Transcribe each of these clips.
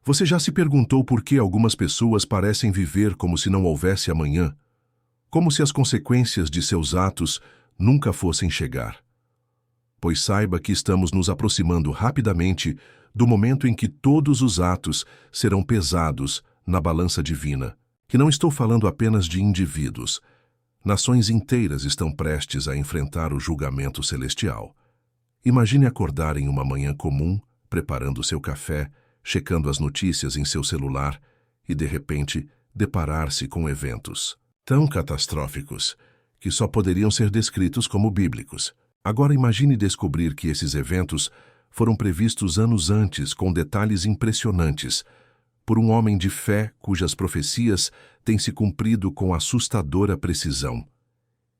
Você já se perguntou por que algumas pessoas parecem viver como se não houvesse amanhã? Como se as consequências de seus atos nunca fossem chegar? Pois saiba que estamos nos aproximando rapidamente do momento em que todos os atos serão pesados na balança divina. Que não estou falando apenas de indivíduos. Nações inteiras estão prestes a enfrentar o julgamento celestial. Imagine acordar em uma manhã comum, preparando seu café, checando as notícias em seu celular e, de repente, deparar-se com eventos tão catastróficos que só poderiam ser descritos como bíblicos. Agora imagine descobrir que esses eventos foram previstos anos antes com detalhes impressionantes, por um homem de fé cujas profecias têm se cumprido com assustadora precisão.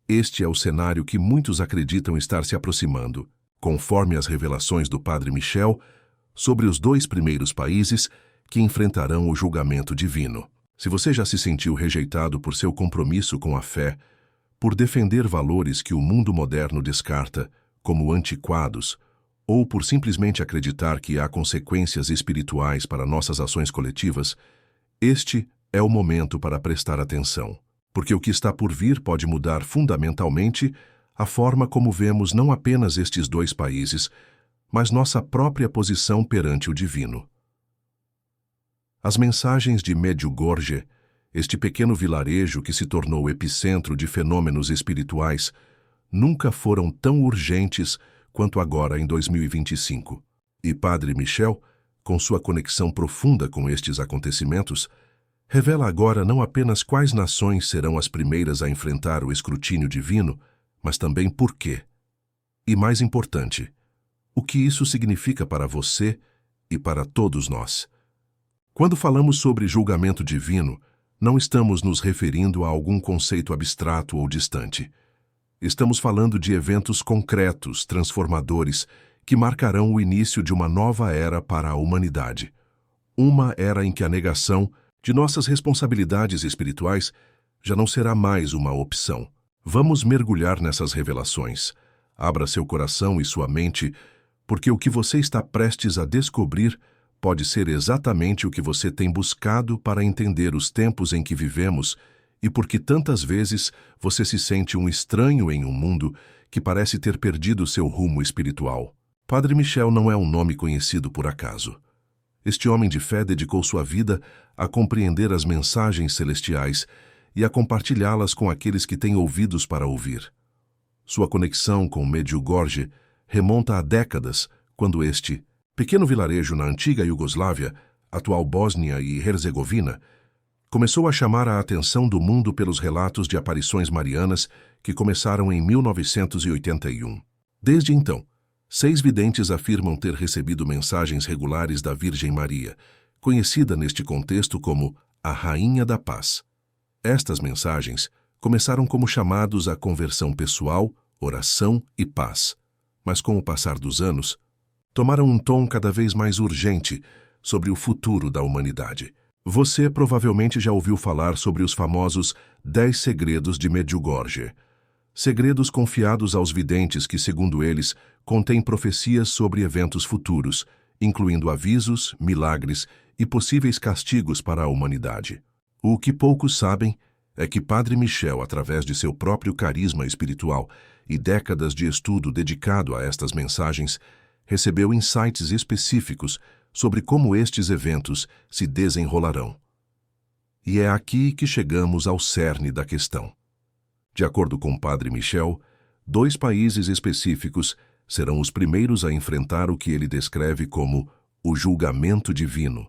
Este é o cenário que muitos acreditam estar se aproximando, conforme as revelações do Padre Michel, sobre os 2 primeiros países que enfrentarão o julgamento divino. Se você já se sentiu rejeitado por seu compromisso com a fé, por defender valores que o mundo moderno descarta como antiquados, ou por simplesmente acreditar que há consequências espirituais para nossas ações coletivas, este é o momento para prestar atenção, porque o que está por vir pode mudar fundamentalmente a forma como vemos não apenas estes 2 países, mas nossa própria posição perante o divino. As mensagens de Medjugorje, este pequeno vilarejo que se tornou epicentro de fenômenos espirituais, nunca foram tão urgentes quanto agora em 2025. E Padre Michel, com sua conexão profunda com estes acontecimentos, revela agora não apenas quais nações serão as primeiras a enfrentar o escrutínio divino, mas também por quê. E mais importante, o que isso significa para você e para todos nós. Quando falamos sobre julgamento divino, não estamos nos referindo a algum conceito abstrato ou distante. Estamos falando de eventos concretos, transformadores, que marcarão o início de uma nova era para a humanidade. Uma era em que a negação de nossas responsabilidades espirituais já não será mais uma opção. Vamos mergulhar nessas revelações. Abra seu coração e sua mente, porque o que você está prestes a descobrir pode ser exatamente o que você tem buscado para entender os tempos em que vivemos e porque tantas vezes você se sente um estranho em um mundo que parece ter perdido seu rumo espiritual. Padre Michel não é um nome conhecido por acaso. Este homem de fé dedicou sua vida a compreender as mensagens celestiais e a compartilhá-las com aqueles que têm ouvidos para ouvir. Sua conexão com Medjugorje remonta a décadas, quando este pequeno vilarejo na antiga Iugoslávia, atual Bósnia e Herzegovina, começou a chamar a atenção do mundo pelos relatos de aparições marianas que começaram em 1981. Desde então, 6 videntes afirmam ter recebido mensagens regulares da Virgem Maria, conhecida neste contexto como a Rainha da Paz. Estas mensagens começaram como chamados à conversão pessoal, oração e paz, mas com o passar dos anos, tomaram um tom cada vez mais urgente sobre o futuro da humanidade. Você provavelmente já ouviu falar sobre os famosos 10 segredos de Medjugorje. Segredos confiados aos videntes que, segundo eles, contêm profecias sobre eventos futuros, incluindo avisos, milagres e possíveis castigos para a humanidade. O que poucos sabem é que Padre Michel, através de seu próprio carisma espiritual e décadas de estudo dedicado a estas mensagens, recebeu insights específicos sobre como estes eventos se desenrolarão. E é aqui que chegamos ao cerne da questão. De acordo com Padre Michel, 2 países específicos serão os primeiros a enfrentar o que ele descreve como o julgamento divino,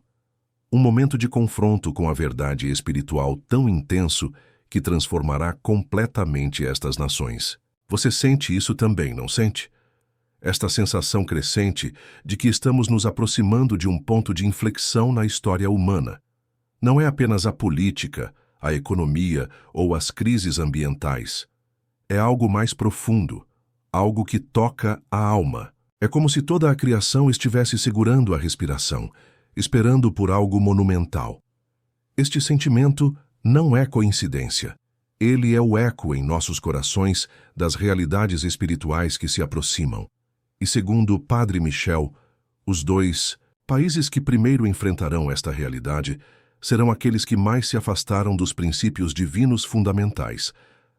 um momento de confronto com a verdade espiritual tão intenso que transformará completamente estas nações. Você sente isso também, não sente? Esta sensação crescente de que estamos nos aproximando de um ponto de inflexão na história humana. Não é apenas a política, a economia ou as crises ambientais. É algo mais profundo, algo que toca a alma. É como se toda a criação estivesse segurando a respiração, esperando por algo monumental. Este sentimento não é coincidência. Ele é o eco em nossos corações das realidades espirituais que se aproximam. E segundo Padre Michel, os 2 Países que primeiro enfrentarão esta realidade serão aqueles que mais se afastaram dos princípios divinos fundamentais,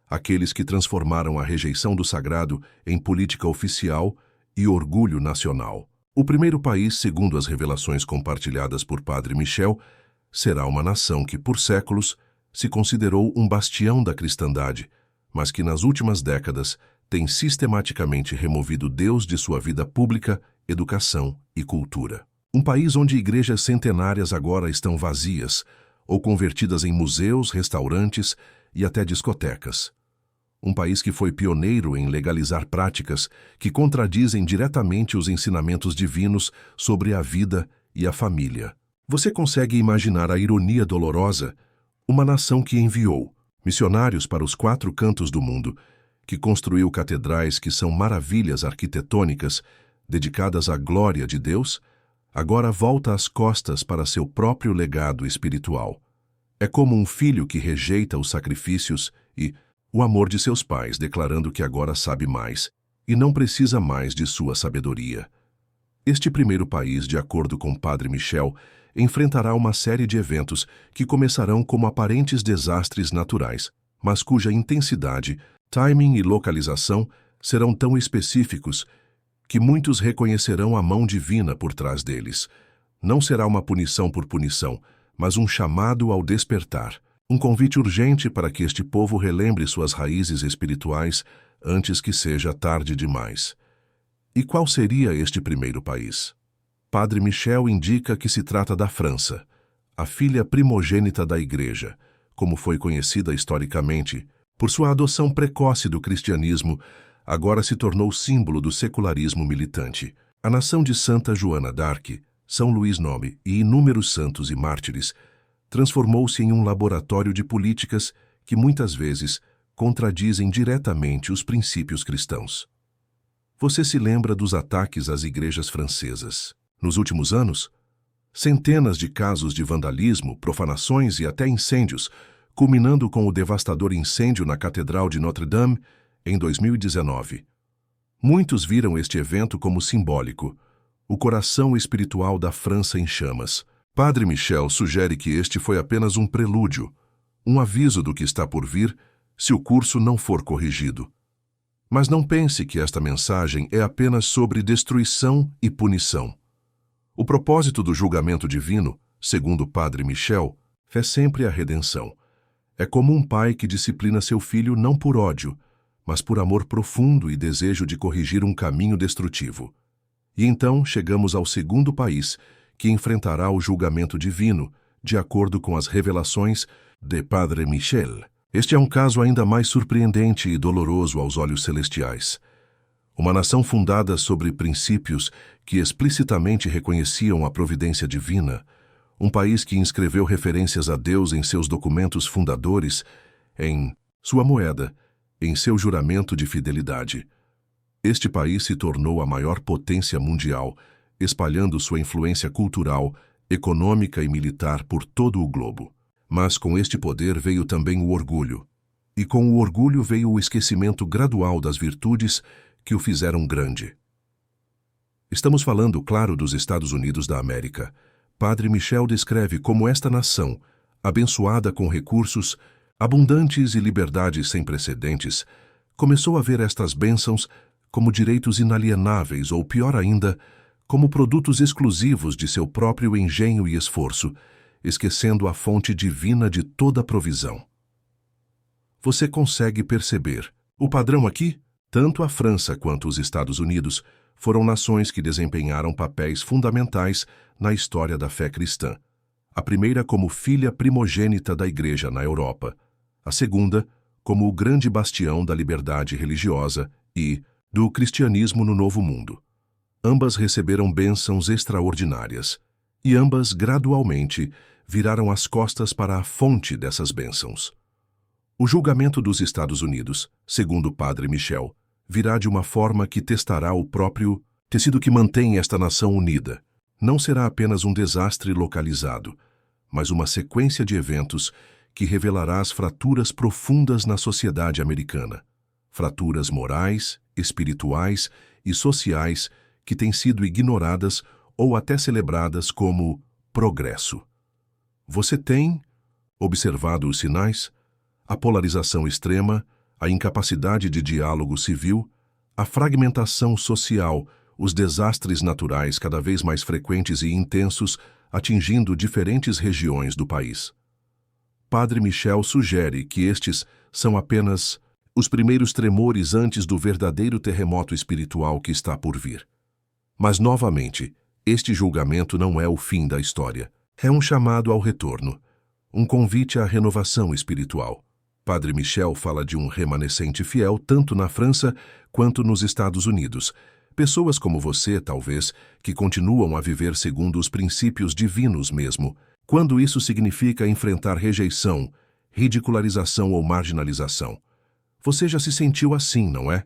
aqueles que transformaram a rejeição do sagrado em política oficial e orgulho nacional. O primeiro país, segundo as revelações compartilhadas por Padre Michel, será uma nação que, por séculos, se considerou um bastião da cristandade, mas que nas últimas décadas tem sistematicamente removido Deus de sua vida pública, educação e cultura. Um país onde igrejas centenárias agora estão vazias ou convertidas em museus, restaurantes e até discotecas. Um país que foi pioneiro em legalizar práticas que contradizem diretamente os ensinamentos divinos sobre a vida e a família. Você consegue imaginar a ironia dolorosa? Uma nação que enviou missionários para os 4 cantos do mundo, que construiu catedrais que são maravilhas arquitetônicas dedicadas à glória de Deus, agora volta as costas para seu próprio legado espiritual. É como um filho que rejeita os sacrifícios e o amor de seus pais, declarando que agora sabe mais e não precisa mais de sua sabedoria. Este primeiro país, de acordo com Padre Michel, enfrentará uma série de eventos que começarão como aparentes desastres naturais, mas cuja intensidade, timing e localização serão tão específicos que muitos reconhecerão a mão divina por trás deles. Não será uma punição por punição, mas um chamado ao despertar, um convite urgente para que este povo relembre suas raízes espirituais antes que seja tarde demais. E qual seria este primeiro país? Padre Michel indica que se trata da França, a filha primogênita da Igreja, como foi conhecida historicamente, por sua adoção precoce do cristianismo, agora se tornou símbolo do secularismo militante. A nação de Santa Joana d'Arc, São Luís Nome e inúmeros santos e mártires transformou-se em um laboratório de políticas que muitas vezes contradizem diretamente os princípios cristãos. Você se lembra dos ataques às igrejas francesas? Nos últimos anos, centenas de casos de vandalismo, profanações e até incêndios, culminando com o devastador incêndio na Catedral de Notre-Dame em 2019. Muitos viram este evento como simbólico, o coração espiritual da França em chamas. Padre Michel sugere que este foi apenas um prelúdio, um aviso do que está por vir se o curso não for corrigido. Mas não pense que esta mensagem é apenas sobre destruição e punição. O propósito do julgamento divino, segundo Padre Michel, é sempre a redenção. É como um pai que disciplina seu filho não por ódio, mas por amor profundo e desejo de corrigir um caminho destrutivo. E então chegamos ao segundo país, que enfrentará o julgamento divino, de acordo com as revelações de Padre Michel. Este é um caso ainda mais surpreendente e doloroso aos olhos celestiais. Uma nação fundada sobre princípios que explicitamente reconheciam a providência divina, um país que inscreveu referências a Deus em seus documentos fundadores, em sua moeda, em seu juramento de fidelidade. Este país se tornou a maior potência mundial, espalhando sua influência cultural, econômica e militar por todo o globo. Mas com este poder veio também o orgulho. E com o orgulho veio o esquecimento gradual das virtudes que o fizeram grande. Estamos falando, claro, dos Estados Unidos da América. Padre Michel descreve como esta nação, abençoada com recursos abundantes e liberdades sem precedentes, começou a ver estas bênçãos como direitos inalienáveis ou, pior ainda, como produtos exclusivos de seu próprio engenho e esforço, esquecendo a fonte divina de toda a provisão. Você consegue perceber o padrão aqui? Tanto a França quanto os Estados Unidos foram nações que desempenharam papéis fundamentais na história da fé cristã. A primeira como filha primogênita da Igreja na Europa, a segunda como o grande bastião da liberdade religiosa e do cristianismo no Novo Mundo. Ambas receberam bênçãos extraordinárias, e ambas, gradualmente, viraram as costas para a fonte dessas bênçãos. O julgamento dos Estados Unidos, segundo o Padre Michel, virá de uma forma que testará o próprio tecido que mantém esta nação unida. Não será apenas um desastre localizado, mas uma sequência de eventos que revelará as fraturas profundas na sociedade americana. Fraturas morais, espirituais e sociais que têm sido ignoradas ou até celebradas como progresso. Você tem observado os sinais? A polarização extrema, a incapacidade de diálogo civil, a fragmentação social, os desastres naturais cada vez mais frequentes e intensos, atingindo diferentes regiões do país. Padre Michel sugere que estes são apenas os primeiros tremores antes do verdadeiro terremoto espiritual que está por vir. Mas, novamente, este julgamento não é o fim da história. É um chamado ao retorno, um convite à renovação espiritual. Padre Michel fala de um remanescente fiel tanto na França quanto nos Estados Unidos. Pessoas como você, talvez, que continuam a viver segundo os princípios divinos mesmo, quando isso significa enfrentar rejeição, ridicularização ou marginalização. Você já se sentiu assim, não é?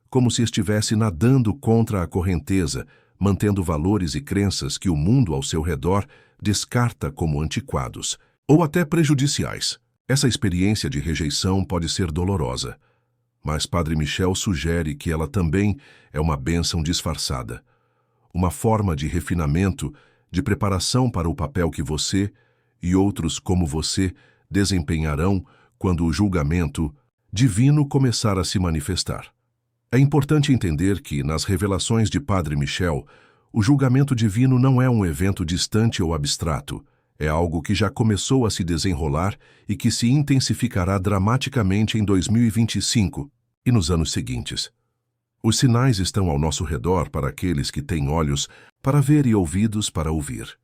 Como se estivesse nadando contra a correnteza, mantendo valores e crenças que o mundo ao seu redor descarta como antiquados, ou até prejudiciais. Essa experiência de rejeição pode ser dolorosa, mas Padre Michel sugere que ela também é uma bênção disfarçada, uma forma de refinamento, de preparação para o papel que você e outros como você desempenharão quando o julgamento divino começar a se manifestar. É importante entender que, nas revelações de Padre Michel, o julgamento divino não é um evento distante ou abstrato, é algo que já começou a se desenrolar e que se intensificará dramaticamente em 2025 e nos anos seguintes. Os sinais estão ao nosso redor para aqueles que têm olhos para ver e ouvidos para ouvir.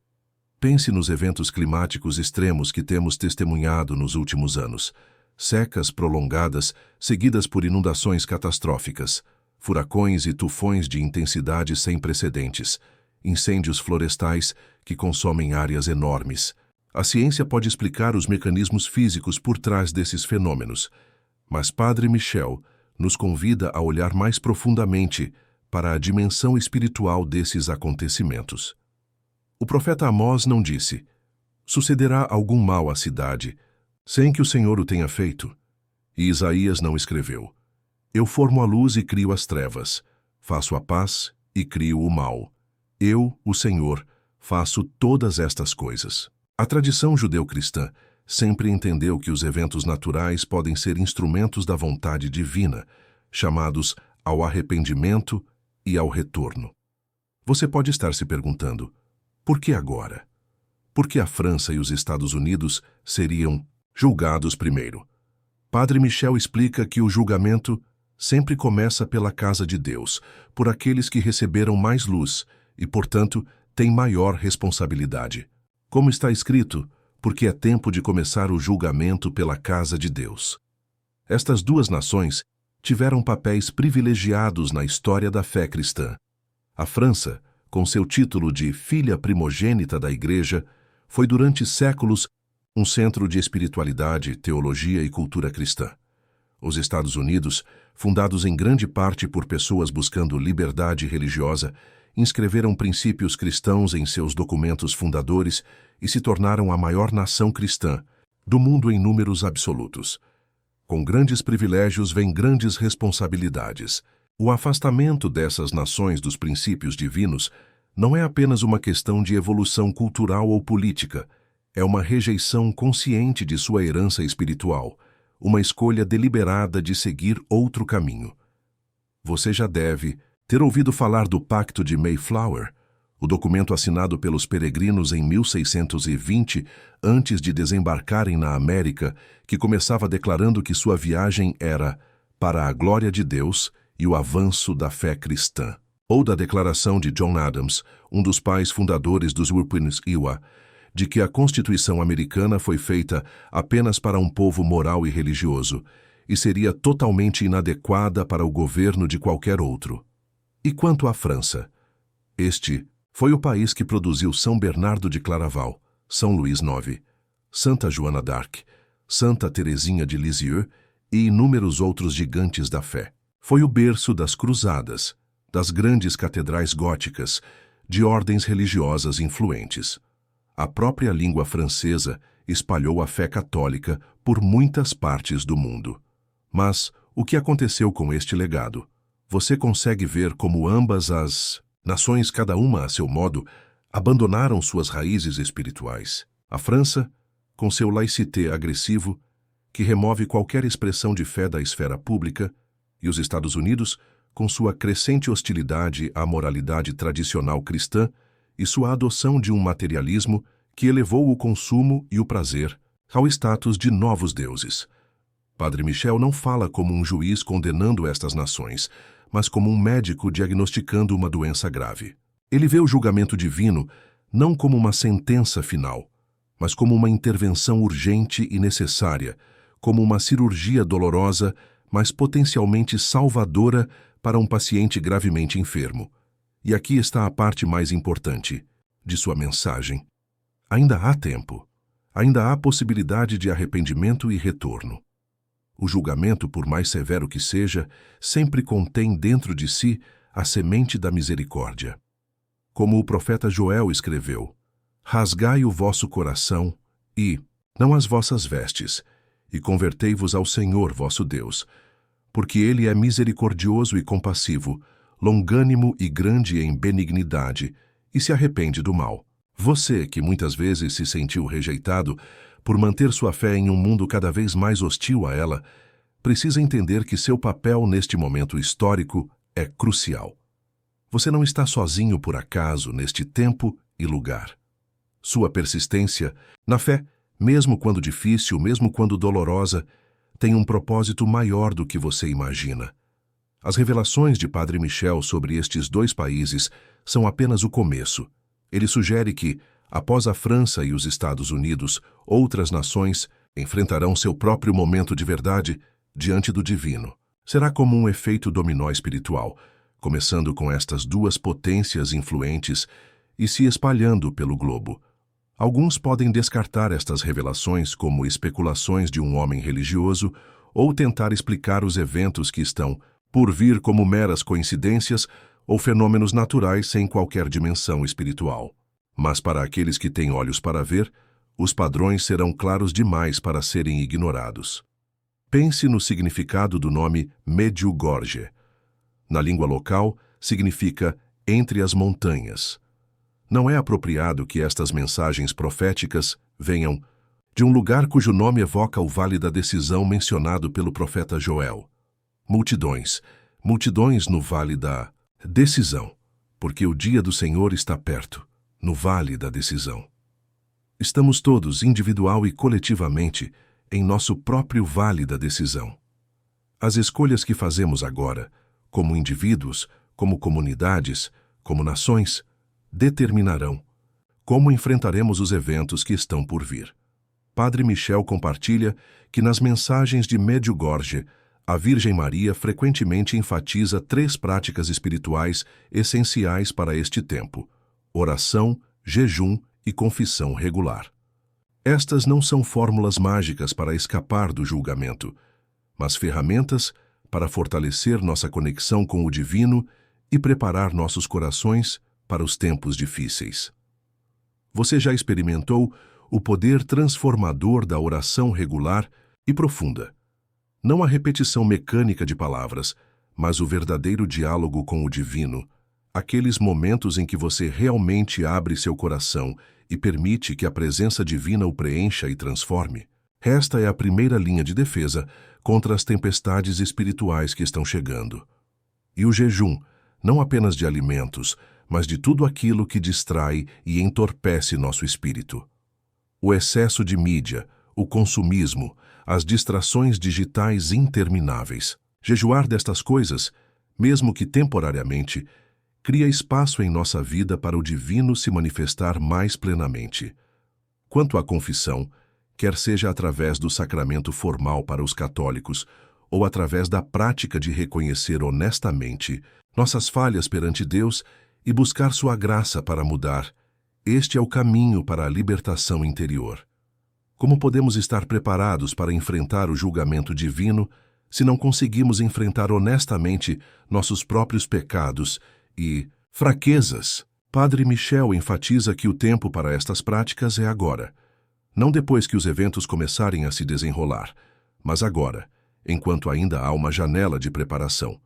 Pense nos eventos climáticos extremos que temos testemunhado nos últimos anos. Secas prolongadas, seguidas por inundações catastróficas, furacões e tufões de intensidade sem precedentes, incêndios florestais que consomem áreas enormes. A ciência pode explicar os mecanismos físicos por trás desses fenômenos, mas Padre Michel nos convida a olhar mais profundamente para a dimensão espiritual desses acontecimentos. O profeta Amós não disse: sucederá algum mal à cidade, sem que o Senhor o tenha feito. E Isaías não escreveu: eu formo a luz e crio as trevas, faço a paz e crio o mal. Eu, o Senhor, faço todas estas coisas. A tradição judeu-cristã sempre entendeu que os eventos naturais podem ser instrumentos da vontade divina, chamados ao arrependimento e ao retorno. Você pode estar se perguntando: por que agora? Por que a França e os Estados Unidos seriam julgados primeiro? Padre Michel explica que o julgamento sempre começa pela casa de Deus, por aqueles que receberam mais luz e, portanto, têm maior responsabilidade. Como está escrito, porque é tempo de começar o julgamento pela casa de Deus. Estas duas nações tiveram papéis privilegiados na história da fé cristã. A França, com seu título de filha primogênita da Igreja, foi durante séculos um centro de espiritualidade, teologia e cultura cristã. Os Estados Unidos, fundados em grande parte por pessoas buscando liberdade religiosa, inscreveram princípios cristãos em seus documentos fundadores e se tornaram a maior nação cristã do mundo em números absolutos. Com grandes privilégios vem grandes responsabilidades. O afastamento dessas nações dos princípios divinos não é apenas uma questão de evolução cultural ou política, é uma rejeição consciente de sua herança espiritual, uma escolha deliberada de seguir outro caminho. Você já deve ter ouvido falar do Pacto de Mayflower, o documento assinado pelos peregrinos em 1620, antes de desembarcarem na América, que começava declarando que sua viagem era para a glória de Deus e o avanço da fé cristã. Ou da declaração de John Adams, um dos pais fundadores dos Wampanoag, de que a Constituição americana foi feita apenas para um povo moral e religioso, e seria totalmente inadequada para o governo de qualquer outro. E quanto à França? Este foi o país que produziu São Bernardo de Claraval, São Luís IX, Santa Joana d'Arc, Santa Teresinha de Lisieux e inúmeros outros gigantes da fé. Foi o berço das cruzadas, das grandes catedrais góticas, de ordens religiosas influentes. A própria língua francesa espalhou a fé católica por muitas partes do mundo. Mas o que aconteceu com este legado? Você consegue ver como ambas as nações, cada uma a seu modo, abandonaram suas raízes espirituais. A França, com seu laïcité agressivo, que remove qualquer expressão de fé da esfera pública, e os Estados Unidos, com sua crescente hostilidade à moralidade tradicional cristã e sua adoção de um materialismo que elevou o consumo e o prazer ao status de novos deuses. Padre Michel não fala como um juiz condenando estas nações, mas como um médico diagnosticando uma doença grave. Ele vê o julgamento divino não como uma sentença final, mas como uma intervenção urgente e necessária, como uma cirurgia dolorosa, mas potencialmente salvadora para um paciente gravemente enfermo. E aqui está a parte mais importante de sua mensagem. Ainda há tempo. Ainda há possibilidade de arrependimento e retorno. O julgamento, por mais severo que seja, sempre contém dentro de si a semente da misericórdia. Como o profeta Joel escreveu: rasgai o vosso coração e, não as vossas vestes, e convertei-vos ao Senhor vosso Deus, porque Ele é misericordioso e compassivo, longânimo e grande em benignidade, e se arrepende do mal. Você, que muitas vezes se sentiu rejeitado por manter sua fé em um mundo cada vez mais hostil a ela, precisa entender que seu papel neste momento histórico é crucial. Você não está sozinho por acaso neste tempo e lugar. Sua persistência na fé, mesmo quando difícil, mesmo quando dolorosa, tem um propósito maior do que você imagina. As revelações de Padre Michel sobre estes dois países são apenas o começo. Ele sugere que, após a França e os Estados Unidos, outras nações enfrentarão seu próprio momento de verdade diante do divino. Será como um efeito dominó espiritual, começando com estas duas potências influentes e se espalhando pelo globo. Alguns podem descartar estas revelações como especulações de um homem religioso ou tentar explicar os eventos que estão por vir como meras coincidências ou fenômenos naturais sem qualquer dimensão espiritual. Mas para aqueles que têm olhos para ver, os padrões serão claros demais para serem ignorados. Pense no significado do nome Medjugorje. Na língua local, significa entre as montanhas. Não é apropriado que estas mensagens proféticas venham de um lugar cujo nome evoca o Vale da Decisão mencionado pelo profeta Joel. Multidões, multidões no Vale da Decisão, porque o dia do Senhor está perto, no Vale da Decisão. Estamos todos, individual e coletivamente, em nosso próprio Vale da Decisão. As escolhas que fazemos agora, como indivíduos, como comunidades, como nações, determinarão como enfrentaremos os eventos que estão por vir. Padre Michel compartilha que nas mensagens de Medjugorje, a Virgem Maria frequentemente enfatiza 3 práticas espirituais essenciais para este tempo: oração, jejum e confissão regular. Estas não são fórmulas mágicas para escapar do julgamento, mas ferramentas para fortalecer nossa conexão com o divino e preparar nossos corações para os tempos difíceis. Você já experimentou o poder transformador da oração regular e profunda? Não a repetição mecânica de palavras, mas o verdadeiro diálogo com o divino, aqueles momentos em que você realmente abre seu coração e permite que a presença divina o preencha e transforme. Esta é a primeira linha de defesa contra as tempestades espirituais que estão chegando. E o jejum, não apenas de alimentos, mas de tudo aquilo que distrai e entorpece nosso espírito. O excesso de mídia, o consumismo, as distrações digitais intermináveis. Jejuar destas coisas, mesmo que temporariamente, cria espaço em nossa vida para o divino se manifestar mais plenamente. Quanto à confissão, quer seja através do sacramento formal para os católicos ou através da prática de reconhecer honestamente nossas falhas perante Deus e buscar sua graça para mudar, este é o caminho para a libertação interior. Como podemos estar preparados para enfrentar o julgamento divino se não conseguimos enfrentar honestamente nossos próprios pecados e fraquezas? Padre Michel enfatiza que o tempo para estas práticas é agora, não depois que os eventos começarem a se desenrolar, mas agora, enquanto ainda há uma janela de preparação.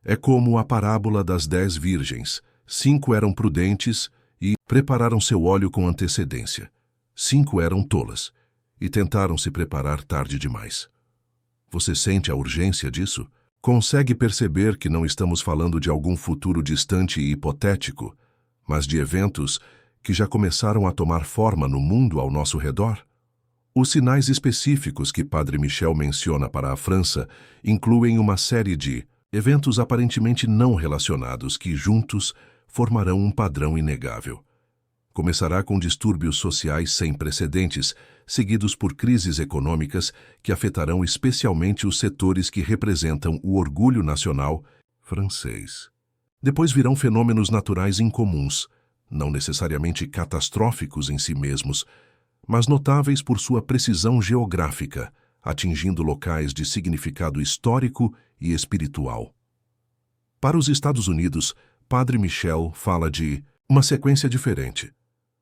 É como a parábola das 10 virgens: 5 eram prudentes e prepararam seu óleo com antecedência. 5 eram tolas e tentaram se preparar tarde demais. Você sente a urgência disso? Consegue perceber que não estamos falando de algum futuro distante e hipotético, mas de eventos que já começaram a tomar forma no mundo ao nosso redor? Os sinais específicos que Padre Michel menciona para a França incluem uma série de eventos aparentemente não relacionados que, juntos, formarão um padrão inegável. Começará com distúrbios sociais sem precedentes, seguidos por crises econômicas que afetarão especialmente os setores que representam o orgulho nacional francês. Depois virão fenômenos naturais incomuns, não necessariamente catastróficos em si mesmos, mas notáveis por sua precisão geográfica, atingindo locais de significado histórico e espiritual. Para os Estados Unidos, Padre Michel fala de uma sequência diferente,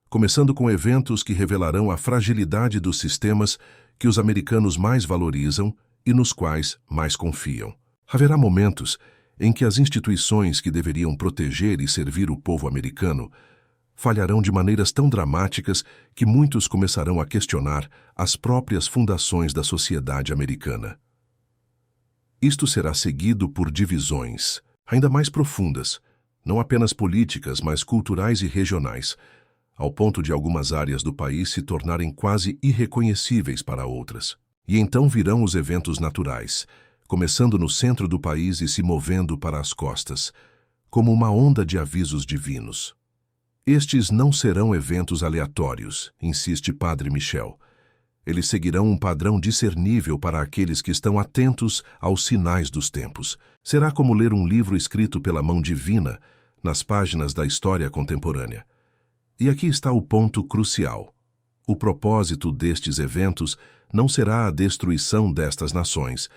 começando com eventos que revelarão a fragilidade dos sistemas que os americanos mais valorizam e nos quais mais confiam. Haverá momentos em que as instituições que deveriam proteger e servir o povo americano falharão de maneiras tão dramáticas que muitos começarão a questionar as próprias fundações da sociedade americana. Isto será seguido por divisões ainda mais profundas, não apenas políticas, mas culturais e regionais, ao ponto de algumas áreas do país se tornarem quase irreconhecíveis para outras. E então virão os eventos naturais, começando no centro do país e se movendo para as costas, como uma onda de avisos divinos. Estes não serão eventos aleatórios, insiste Padre Michel. Eles seguirão um padrão discernível para aqueles que estão atentos aos sinais dos tempos. Será como ler um livro escrito pela mão divina nas páginas da história contemporânea. E aqui está o ponto crucial. O propósito destes eventos não será a destruição destas nações,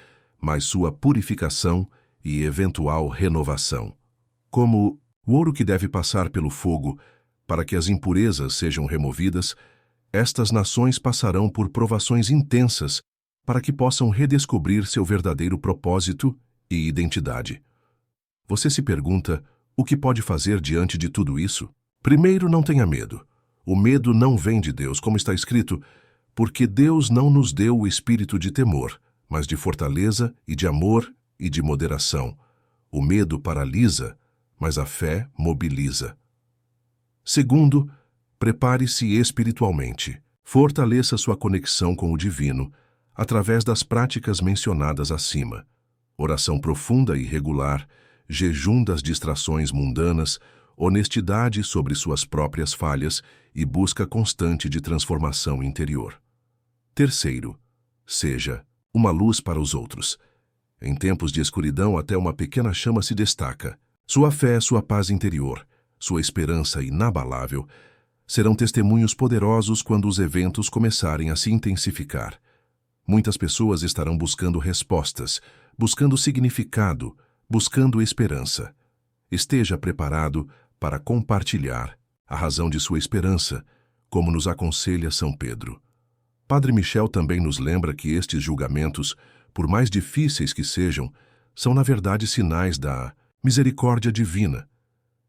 mas sua purificação e eventual renovação. Como o ouro que deve passar pelo fogo para que as impurezas sejam removidas, estas nações passarão por provações intensas para que possam redescobrir seu verdadeiro propósito e identidade. Você se pergunta o que pode fazer diante de tudo isso? Primeiro, não tenha medo. O medo não vem de Deus, como está escrito, porque Deus não nos deu o espírito de temor, mas de fortaleza e de amor e de moderação. O medo paralisa, mas a fé mobiliza. Segundo, prepare-se espiritualmente. Fortaleça sua conexão com o divino através das práticas mencionadas acima. Oração profunda e regular, jejum das distrações mundanas, honestidade sobre suas próprias falhas e busca constante de transformação interior. Terceiro, seja uma luz para os outros. Em tempos de escuridão, até uma pequena chama se destaca. Sua fé, sua paz interior, sua esperança inabalável serão testemunhos poderosos quando os eventos começarem a se intensificar. Muitas pessoas estarão buscando respostas, buscando significado, buscando esperança. Esteja preparado para compartilhar a razão de sua esperança, como nos aconselha São Pedro. Padre Michel também nos lembra que estes julgamentos, por mais difíceis que sejam, são na verdade sinais da misericórdia divina.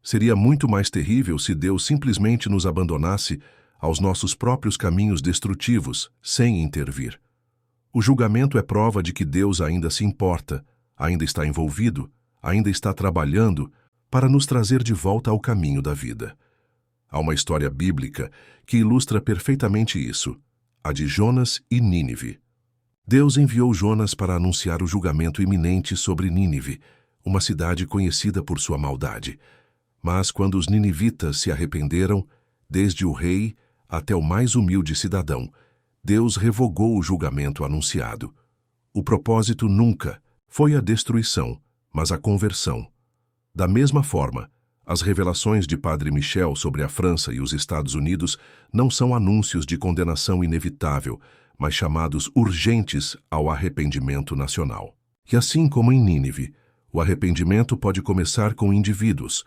Seria muito mais terrível se Deus simplesmente nos abandonasse aos nossos próprios caminhos destrutivos, sem intervir. O julgamento é prova de que Deus ainda se importa, ainda está envolvido, ainda está trabalhando para nos trazer de volta ao caminho da vida. Há uma história bíblica que ilustra perfeitamente isso, a de Jonas e Nínive. Deus enviou Jonas para anunciar o julgamento iminente sobre Nínive, uma cidade conhecida por sua maldade. Mas quando os ninivitas se arrependeram, desde o rei até o mais humilde cidadão, Deus revogou o julgamento anunciado. O propósito nunca foi a destruição, mas a conversão. Da mesma forma, as revelações de Padre Michel sobre a França e os Estados Unidos não são anúncios de condenação inevitável, mas chamados urgentes ao arrependimento nacional. E assim como em Nínive, o arrependimento pode começar com indivíduos,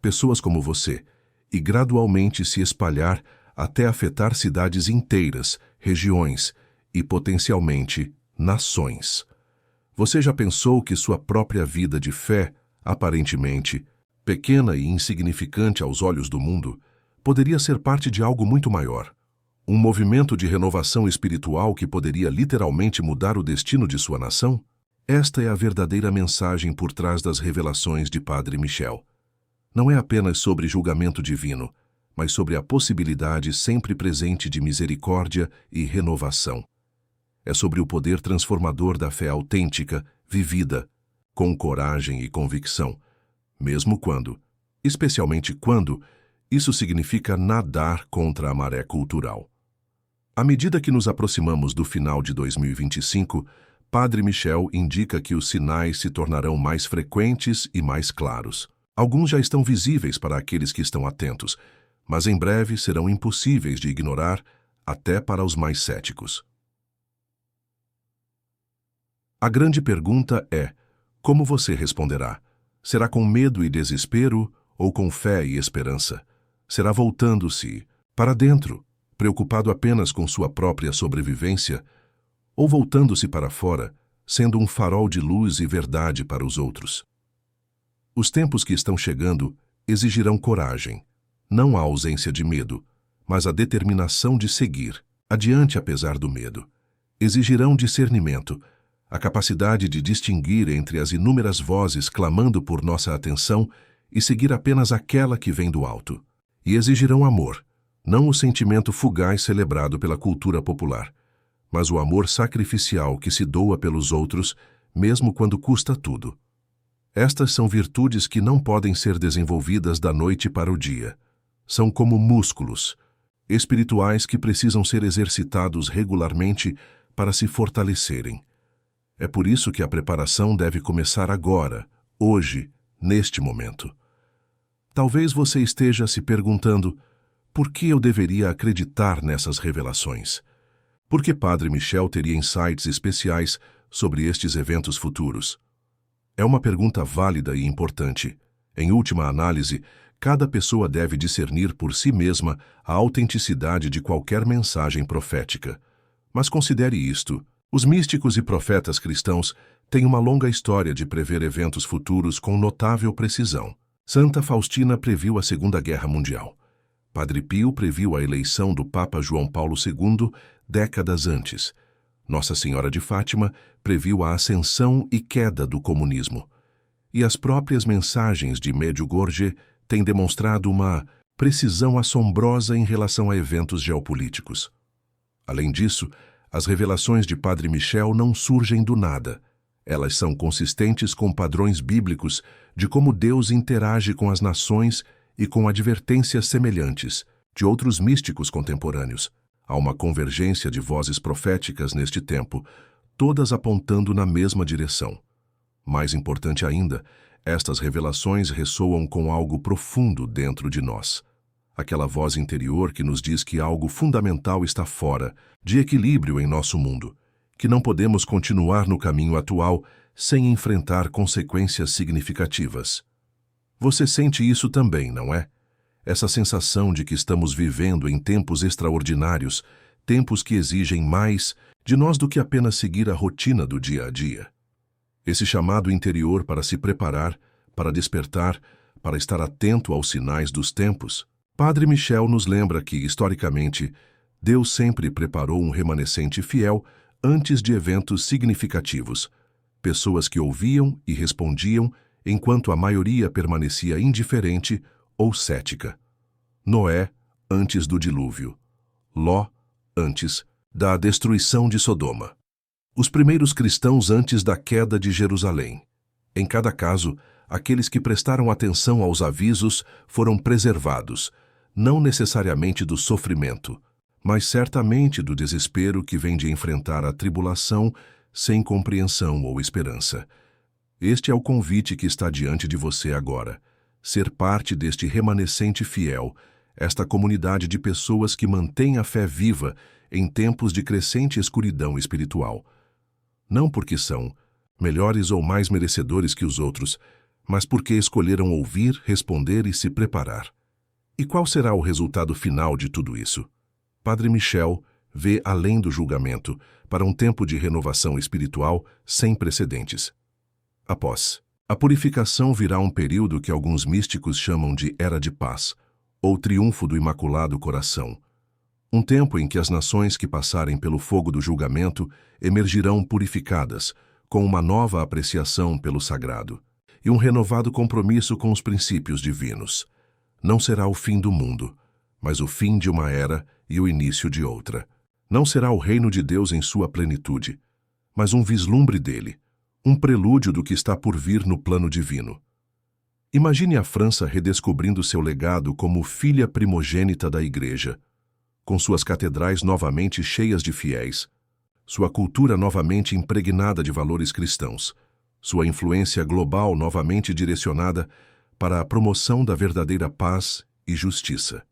pessoas como você, e gradualmente se espalhar até afetar cidades inteiras, regiões e, potencialmente, nações. Você já pensou que sua própria vida de fé, aparentemente pequena e insignificante aos olhos do mundo, poderia ser parte de algo muito maior. Um movimento de renovação espiritual que poderia literalmente mudar o destino de sua nação? Esta é a verdadeira mensagem por trás das revelações de Padre Michel. Não é apenas sobre julgamento divino, mas sobre a possibilidade sempre presente de misericórdia e renovação. É sobre o poder transformador da fé autêntica, vivida, com coragem e convicção, mesmo quando, especialmente quando, isso significa nadar contra a maré cultural. À medida que nos aproximamos do final de 2025, Padre Michel indica que os sinais se tornarão mais frequentes e mais claros. Alguns já estão visíveis para aqueles que estão atentos, mas em breve serão impossíveis de ignorar até para os mais céticos. A grande pergunta é: como você responderá? Será com medo e desespero ou com fé e esperança? Será voltando-se para dentro, preocupado apenas com sua própria sobrevivência, ou voltando-se para fora, sendo um farol de luz e verdade para os outros? Os tempos que estão chegando exigirão coragem, não a ausência de medo, mas a determinação de seguir, adiante apesar do medo. Exigirão discernimento, a capacidade de distinguir entre as inúmeras vozes clamando por nossa atenção e seguir apenas aquela que vem do alto. E exigirão amor, não o sentimento fugaz celebrado pela cultura popular, mas o amor sacrificial que se doa pelos outros, mesmo quando custa tudo. Estas são virtudes que não podem ser desenvolvidas da noite para o dia. São como músculos espirituais que precisam ser exercitados regularmente para se fortalecerem. É por isso que a preparação deve começar agora, hoje, neste momento. Talvez você esteja se perguntando: por que eu deveria acreditar nessas revelações? Por que Padre Michel teria insights especiais sobre estes eventos futuros? É uma pergunta válida e importante. Em última análise, cada pessoa deve discernir por si mesma a autenticidade de qualquer mensagem profética. Mas considere isto: os místicos e profetas cristãos têm uma longa história de prever eventos futuros com notável precisão. Santa Faustina previu a Segunda Guerra Mundial. Padre Pio previu a eleição do Papa João Paulo II décadas antes. Nossa Senhora de Fátima previu a ascensão e queda do comunismo. E as próprias mensagens de Medjugorje têm demonstrado uma precisão assombrosa em relação a eventos geopolíticos. Além disso, as revelações de Padre Michel não surgem do nada. Elas são consistentes com padrões bíblicos de como Deus interage com as nações e com advertências semelhantes de outros místicos contemporâneos. Há uma convergência de vozes proféticas neste tempo, todas apontando na mesma direção. Mais importante ainda, estas revelações ressoam com algo profundo dentro de nós. Aquela voz interior que nos diz que algo fundamental está fora de equilíbrio em nosso mundo, que não podemos continuar no caminho atual sem enfrentar consequências significativas. Você sente isso também, não é? Essa sensação de que estamos vivendo em tempos extraordinários, tempos que exigem mais de nós do que apenas seguir a rotina do dia a dia. Esse chamado interior para se preparar, para despertar, para estar atento aos sinais dos tempos. Padre Michel nos lembra que, historicamente, Deus sempre preparou um remanescente fiel antes de eventos significativos, pessoas que ouviam e respondiam enquanto a maioria permanecia indiferente ou cética. Noé, antes do dilúvio. Ló, antes da destruição de Sodoma. Os primeiros cristãos antes da queda de Jerusalém. Em cada caso, aqueles que prestaram atenção aos avisos foram preservados, não necessariamente do sofrimento, mas certamente do desespero que vem de enfrentar a tribulação sem compreensão ou esperança. Este é o convite que está diante de você agora: ser parte deste remanescente fiel, esta comunidade de pessoas que mantém a fé viva em tempos de crescente escuridão espiritual. Não porque são melhores ou mais merecedores que os outros, mas porque escolheram ouvir, responder e se preparar. E qual será o resultado final de tudo isso? Padre Michel vê além do julgamento para um tempo de renovação espiritual sem precedentes. Após a purificação virá um período que alguns místicos chamam de Era de Paz, ou triunfo do Imaculado Coração. Um tempo em que as nações que passarem pelo fogo do julgamento emergirão purificadas, com uma nova apreciação pelo sagrado e um renovado compromisso com os princípios divinos. Não será o fim do mundo, mas o fim de uma era e o início de outra. Não será o reino de Deus em sua plenitude, mas um vislumbre dele, um prelúdio do que está por vir no plano divino. Imagine a França redescobrindo seu legado como filha primogênita da Igreja, com suas catedrais novamente cheias de fiéis, sua cultura novamente impregnada de valores cristãos, sua influência global novamente direcionada para a promoção da verdadeira paz e justiça.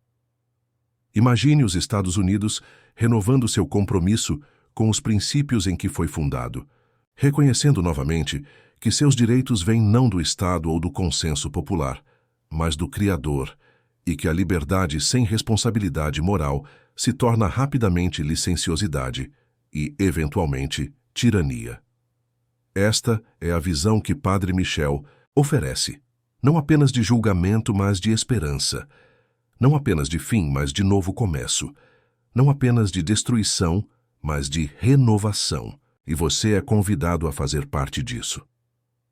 Imagine os Estados Unidos renovando seu compromisso com os princípios em que foi fundado, reconhecendo novamente que seus direitos vêm não do Estado ou do consenso popular, mas do Criador, e que a liberdade sem responsabilidade moral se torna rapidamente licenciosidade e, eventualmente, tirania. Esta é a visão que Padre Michel oferece, não apenas de julgamento, mas de esperança, não apenas de fim, mas de novo começo, não apenas de destruição, mas de renovação, e você é convidado a fazer parte disso.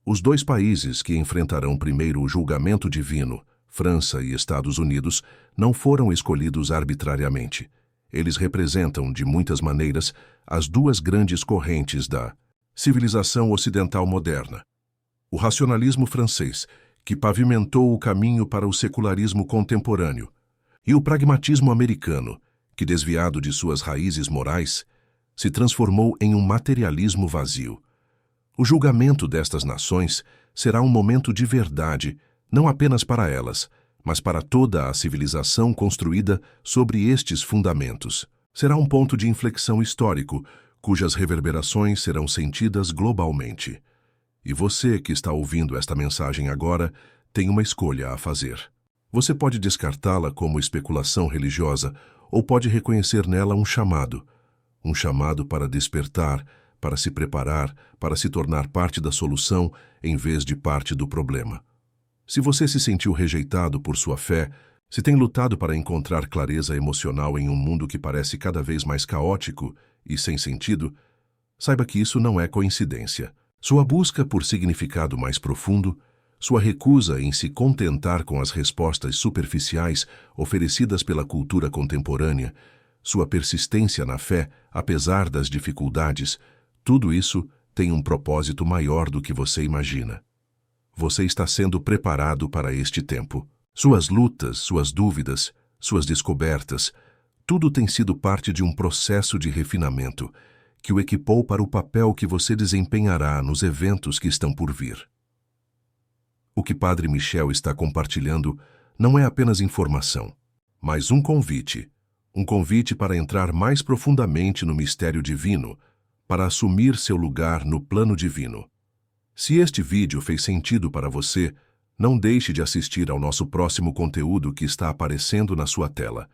Os dois países que enfrentarão primeiro o julgamento divino, França e Estados Unidos, não foram escolhidos arbitrariamente. Eles representam, de muitas maneiras, as duas grandes correntes da civilização ocidental moderna. O racionalismo francês, que pavimentou o caminho para o secularismo contemporâneo, e o pragmatismo americano, que, desviado de suas raízes morais, se transformou em um materialismo vazio. O julgamento destas nações será um momento de verdade, não apenas para elas, mas para toda a civilização construída sobre estes fundamentos. Será um ponto de inflexão histórico, cujas reverberações serão sentidas globalmente. E você que está ouvindo esta mensagem agora tem uma escolha a fazer. Você pode descartá-la como especulação religiosa ou pode reconhecer nela um chamado para despertar, para se preparar, para se tornar parte da solução em vez de parte do problema. Se você se sentiu rejeitado por sua fé, se tem lutado para encontrar clareza emocional em um mundo que parece cada vez mais caótico e sem sentido, saiba que isso não é coincidência. Sua busca por significado mais profundo, sua recusa em se contentar com as respostas superficiais oferecidas pela cultura contemporânea, sua persistência na fé, apesar das dificuldades, tudo isso tem um propósito maior do que você imagina. Você está sendo preparado para este tempo. Suas lutas, suas dúvidas, suas descobertas, tudo tem sido parte de um processo de refinamento que o equipou para o papel que você desempenhará nos eventos que estão por vir. O que Padre Michel está compartilhando não é apenas informação, mas um convite para entrar mais profundamente no mistério divino, para assumir seu lugar no plano divino. Se este vídeo fez sentido para você, não deixe de assistir ao nosso próximo conteúdo que está aparecendo na sua tela.